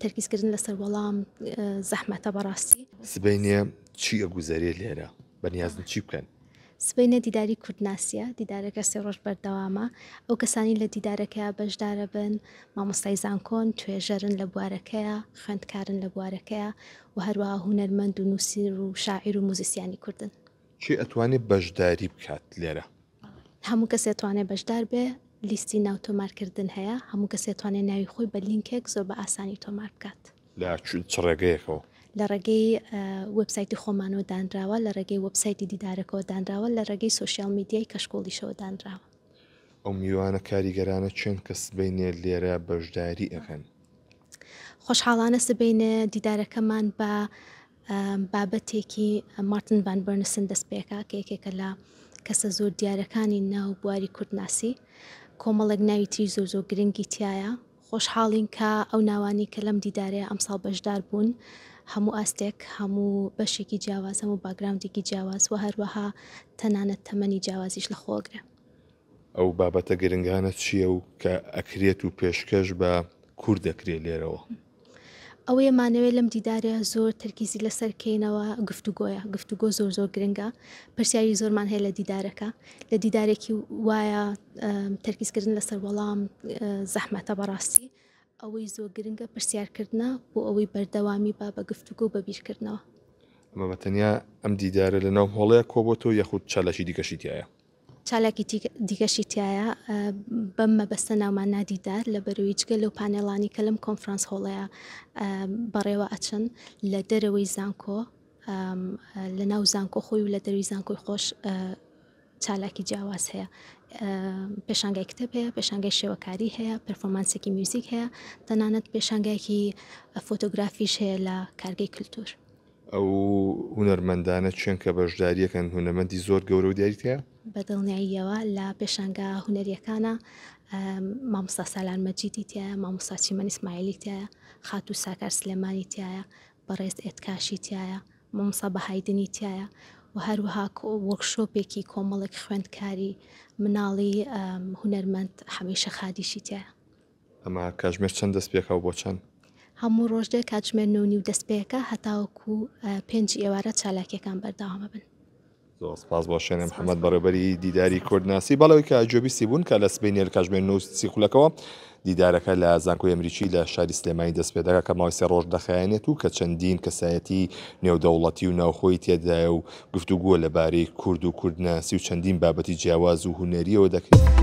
تەرکیزکردن لەسەر وەڵام زەحمەتە بەڕاستی. سبەینێ چی ئەگوزارێت لێرە بەنیازن چی بکەن؟ سبەینە دیداری کوردناسیە، دیدارەکە 3 ڕۆژ بەردەوامە. ئەو کەسانی لە دیدارەکەیە بەشدارە بن مامۆستای زانکۆن، توێژەرن لە بوارەکەیە، خوێندکارن لە بوارەکەیە و هەروەها هونەرمەند و نووسیر و شاعیر و موزیسیانی کوردن. چی ئەتوانێت بەشداری بکات لێرە؟ هەموو کەسێ توانێت بەشدار بێ، لیستی ناو تۆمارکردن هەیە، هەموو کەسێ توانێت ناوی خۆی بە لینکێک زۆر بە ئاسانی تۆمار بکات. لە چ ڕێگەیەکەوە؟ لە ڕێگەی وەبسایتی خۆمانەوە دانراوە، لە ڕێگەی وەبسایتی دیدارەکەەوە دانراوە، لە ڕێگەی سوۆسیال میدیای کەشکۆڵیشەوە دانراوە. ئەو میوانە کاریگەرانە چێن کە سبەینێ لێرە بەشداری ئەەکەن؟ خۆشحاڵانە سبەینە دیدارەکەمان بە بابەتێکی مارتن ڤان بەرنسن دەست پێکا کە یەکێکە لە کەسە زۆر دیارەکانی ناو بواری کوردناسی، کۆمەڵێک ناوی تری زۆر گرنگی تایە. خۆشحاڵین کە ئەو ناوانی کە لەم دیدارەیە ئەمساڵ بەشدار بوون، هەموو ئاستێک، هەموو بەشێکی جیاواز، هەموو باگراوندێکی جیاواز و هەروەها تەنانەت تەمەنی جیاوازیش لە خۆگرە. ئەو بابەتە گرنگانە چییە و کە ئەکرێت و پێشکەش بە کوورد دەکرێت لێرەوە؟ ئەوەیە مانەوێت لەم دیدارە زۆر تەرکیزی لەسەرکەینەوە گفتوگۆیە، گفتوگۆ زۆر گرنگە. پرسیاری زۆرمان هەیە لە دیدارەکە، لە دیدارێکی وایە تەرکیزکردن لەسەر وەڵام زەحمەتە بەڕاستی. ئەوەی زۆر گرنگە پرسیارکردنە بۆ ئەوەی بەردەوامی بە بەگفتوگۆ بەبیرکردنەوە. ئەمە بەتەنیا ئەم دیدارە لە ناو هۆڵەیە کۆبۆتەوە یەخود چالەکی دیکەشی تایە؟ چالاکی دیگەشی تایە بەم مەبەستە ناومان نادیدار لە بەرەوەی جگە لەو پانێڵانی کە لەم کۆنفرانس هۆڵەیە بەڕێوە ئەچن لە دەرەوەی زانکۆ، لە ناو زانکۆ خۆی و لە دەروی زانکۆی خۆش چالاکی جیاواز هەیە. پێشانگای کتێب هەیە، پێشانگای شێوەکاری هەیە، پەرفۆمانسێکی میوزیک هەیە، تەنانەت پێشانگایەکی فۆتۆگرافیش هەیە لە کارگەی کللتور. ئەو هونەرمەندانە چێن کە بەشداریەکەن هونەرمەندی زۆر گەورە و دیاریتەیە؟ بەدڵنیاییەوە لە پێشانگا هونەریەکانە مامۆستا سالار مەجیدی تایە، مامۆستا چیمەن ئیسماعیلی تایە، خاتوو ساکار سلێمانی تایە، بەڕێز ئێتکاشی تایە، مامۆستا بەهایدنی تایە و هەروەها وەرکشۆپێکی کۆمەڵێک خوێندکاری مناڵی هونەرمەند هەمیشە خادیشی تایە. ئەمە کاتژمێر چەند دەست پێکەوە بۆ چەند؟ هەموو ڕۆژدە کاتژمێر 9:30 دەست پێکە هەتاوەکو 5 ئێوارە چالاکیەکان بەردەوامە بن. زۆر سپاس بۆ شوێنێ محەممەد بەڕێبەری دیداری کوردناسی بەڵەوەی کە جۆبیستی بوون کە لە سبەینێ لە کاتژمێر 9:30 خولەکەوە دیدارەکە لە زانکۆی ئەمریکی لە شاری سلێمانی دەست پێ دەکات کە ماوەی 3 ڕۆژ دەخایەنێت و کە چەندین کەسایەتی نێودەوڵەتی و ناوخۆی تێدایە و گفتوگووە لەبارەی کورد و کوردناسی و چەندین بابەتی جیاواز و هونەریەوە دەکرێت.